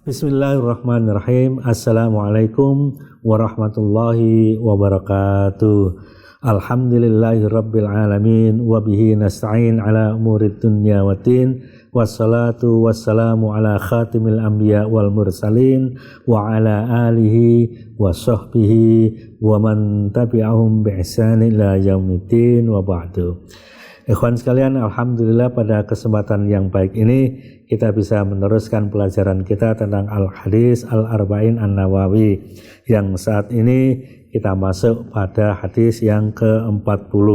Bismillahirrahmanirrahim. Assalamualaikum warahmatullahi wabarakatuh. Alhamdulillahirabbil alamin wa bihi nasta'in ala umurid dunya waddin. Wassalatu wassalamu ala khatimil anbiya wal mursalin wa ala alihi wa sahbihi wa man tabi'ahum bi ihsan ila yaumiddin wa ba'du. Ikhwan sekalian, alhamdulillah pada kesempatan yang baik ini kita bisa meneruskan pelajaran kita tentang Al-Hadis Al-Arba'in An-Nawawi, yang saat ini kita masuk pada hadis yang ke-40.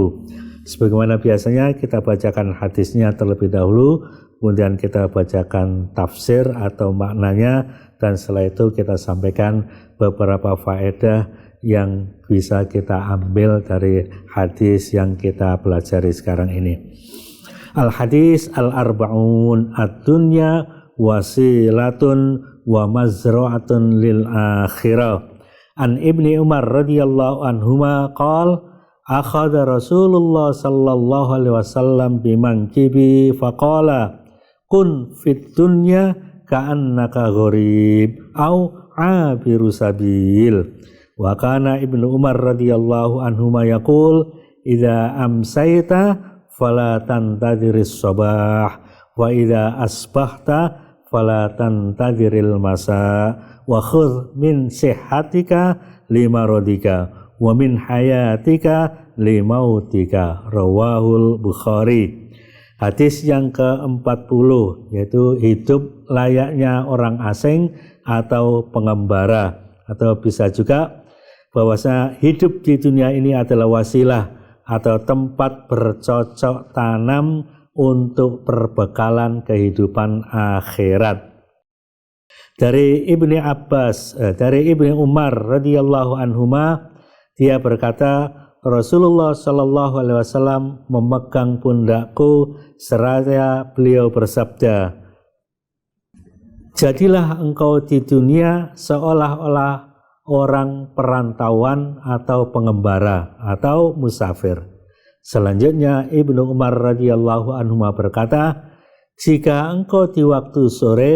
Sebagaimana biasanya kita bacakan hadisnya terlebih dahulu, kemudian kita bacakan tafsir atau maknanya, dan setelah itu kita sampaikan beberapa faedah yang bisa kita ambil dari hadis yang kita pelajari sekarang ini. Al-Hadis Al-Arba'un Ad-Dunya Wasilatun wa Mazra'atun lil Akhirah. An Ibni Umar radhiyallahu anhuma qala akhadha Rasulullah sallallahu alaihi wasallam bimankibi faqala kun fid dunya ka'annaka gharib au abiru sabil. Wa kana Ibnu Umar radhiyallahu anhuma yaqul idza amsayta fala tantadhiris sabah wa idza asbahta fala tantadhiril masa wa khudh min sihhatika limaradika wa min hayatika limautika. Rawahul Bukhari. Hadis yang ke-40, yaitu hidup layaknya orang asing atau pengembara, atau bisa juga bahwasanya hidup di dunia ini adalah wasilah atau tempat bercocok tanam untuk perbekalan kehidupan akhirat. Dari Ibni Abbas, dari Ibni Umar radhiyallahu anhuma, dia berkata, Rasulullah sallallahu alaihi wasallam memegang pundakku seraya beliau bersabda, jadilah engkau di dunia seolah-olah orang perantauan atau pengembara atau musafir. Selanjutnya Ibnu Umar radhiyallahu anhu berkata, jika engkau di waktu sore,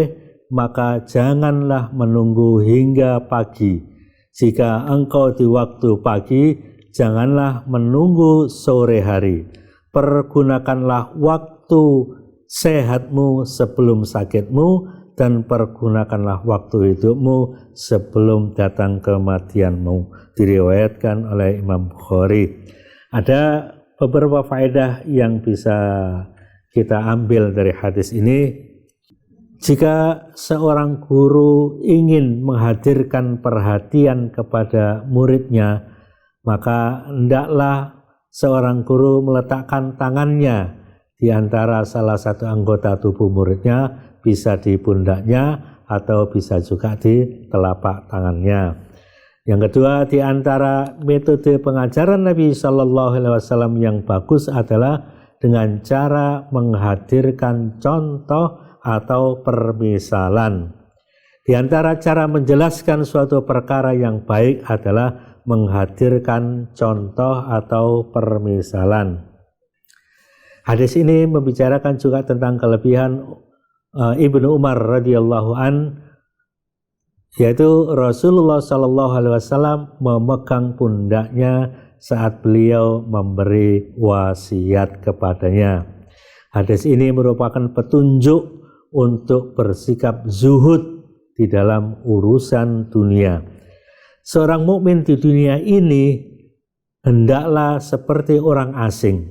maka janganlah menunggu hingga pagi. Jika engkau di waktu pagi, janganlah menunggu sore hari. Pergunakanlah waktu sehatmu sebelum sakitmu, dan pergunakanlah waktu hidupmu sebelum datang kematianmu. Diriwayatkan oleh Imam Bukhari. Ada beberapa faedah yang bisa kita ambil dari hadis ini. Jika seorang guru ingin menghadirkan perhatian kepada muridnya, maka hendaklah seorang guru meletakkan tangannya di antara salah satu anggota tubuh muridnya, bisa di pundaknya atau bisa juga di telapak tangannya. Yang kedua, di antara metode pengajaran Nabi Shallallahu Alaihi Wasallam yang bagus adalah dengan cara menghadirkan contoh atau permisalan. Di antara cara menjelaskan suatu perkara yang baik adalah menghadirkan contoh atau permisalan. Hadis ini membicarakan juga tentang kelebihan Ibnu Umar radhiyallahu an, yaitu Rasulullah sallallahu alaihi wasallam memegang pundaknya saat beliau memberi wasiat kepadanya. Hadis ini merupakan petunjuk untuk bersikap zuhud di dalam urusan dunia. Seorang mukmin di dunia ini hendaklah seperti orang asing,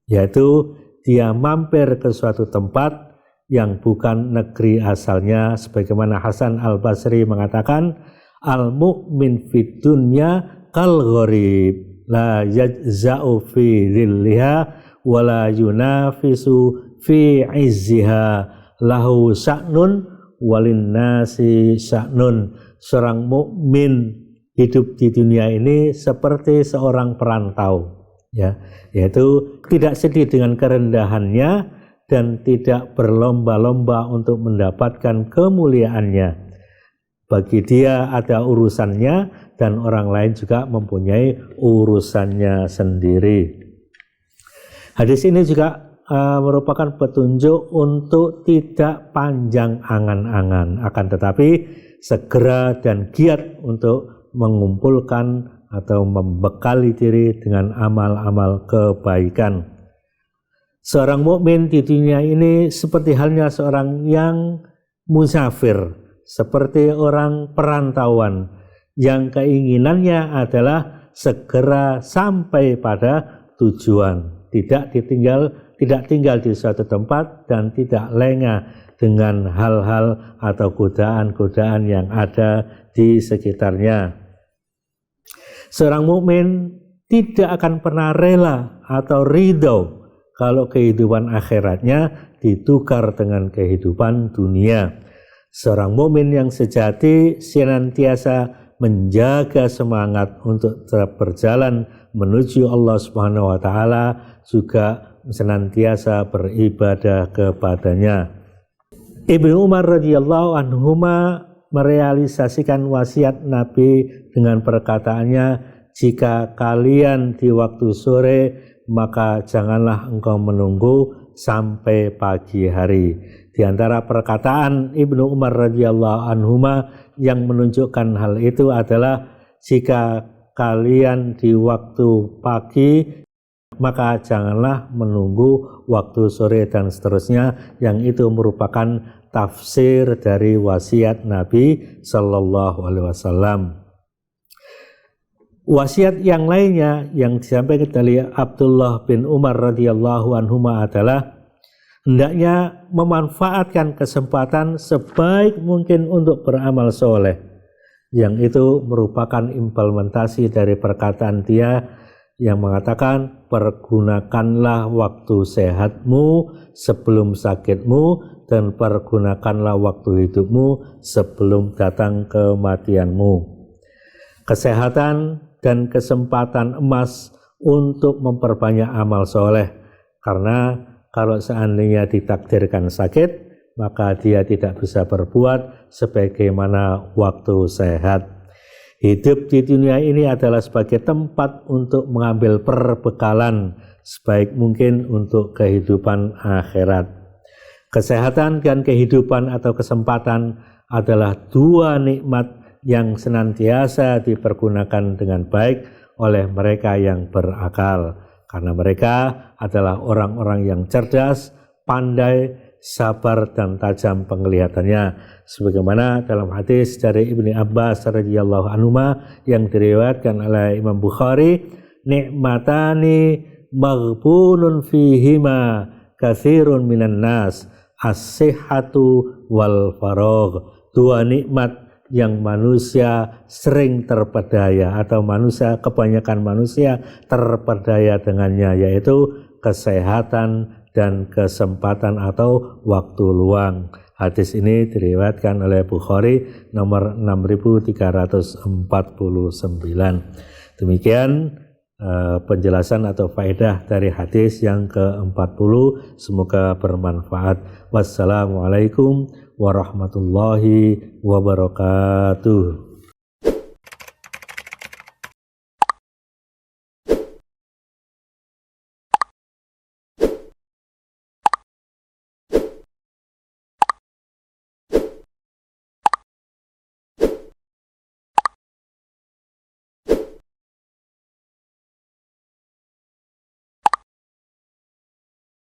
yaitu dia mampir ke suatu tempat yang bukan negeri asalnya, sebagaimana Hasan Al-Basri mengatakan, al-mu'min fid dunya kal gharib la yajza'u fi dhilliha wa la yunafisu fi izziha lahu sya'nun walin nasi sya'nun. Seorang mukmin hidup di dunia ini seperti seorang perantau, ya, yaitu tidak sedih dengan kerendahannya dan tidak berlomba-lomba untuk mendapatkan kemuliaannya. Bagi dia ada urusannya dan orang lain juga mempunyai urusannya sendiri. Hadis ini juga merupakan petunjuk untuk tidak panjang angan-angan, akan tetapi segera dan giat untuk mengumpulkan atau membekali diri dengan amal-amal kebaikan. Seorang mukmin di dunia ini seperti halnya seorang yang musafir, seperti orang perantauan yang keinginannya adalah segera sampai pada tujuan, tidak tinggal di suatu tempat dan tidak lengah dengan hal-hal atau godaan-godaan yang ada di sekitarnya. Seorang mukmin tidak akan pernah rela atau ridho kalau kehidupan akhiratnya ditukar dengan kehidupan dunia. Seorang mukmin yang sejati senantiasa menjaga semangat untuk tetap berjalan menuju Allah Subhanahu wa taala, juga senantiasa beribadah kepadanya. Ibnu Umar radhiyallahu anhuma merealisasikan wasiat Nabi dengan perkataannya, jika kalian di waktu sore, maka janganlah engkau menunggu sampai pagi hari. Di antara perkataan Ibnu Umar radhiyallahu anhuma yang menunjukkan hal itu adalah, jika kalian di waktu pagi, maka janganlah menunggu waktu sore dan seterusnya, yang itu merupakan tafsir dari wasiat Nabi Sallallahu Alaihi Wasallam. Wasiat yang lainnya yang disampaikan dari Abdullah bin Umar radhiyallahu anhuma adalah hendaknya memanfaatkan kesempatan sebaik mungkin untuk beramal soleh, yang itu merupakan implementasi dari perkataan dia yang mengatakan, pergunakanlah waktu sehatmu sebelum sakitmu, dan pergunakanlah waktu hidupmu sebelum datang kematianmu. Kesehatan dan kesempatan emas untuk memperbanyak amal soleh, karena kalau seandainya ditakdirkan sakit, maka dia tidak bisa berbuat sebagaimana waktu sehat. Hidup di dunia ini adalah sebagai tempat untuk mengambil perbekalan sebaik mungkin untuk kehidupan akhirat. Kesehatan dan kehidupan atau kesempatan adalah dua nikmat yang senantiasa dipergunakan dengan baik oleh mereka yang berakal, karena mereka adalah orang-orang yang cerdas, pandai, sabar dan tajam penglihatannya, sebagaimana dalam hadis dari Ibnu Abbas radhiyallahu anhuma yang diriwayatkan oleh Imam Bukhari, nikmatani maghbunun fihima katsirun minan nas, as-sihhatu wal faragh. Dua nikmat yang manusia sering terpedaya, atau kebanyakan manusia terpedaya dengannya, yaitu kesehatan dan kesempatan atau waktu luang. Hadis ini diriwayatkan oleh Bukhari nomor 6349. Demikian penjelasan atau faedah dari hadis yang ke-40. Semoga bermanfaat. Wassalamualaikum warahmatullahi wabarakatuh.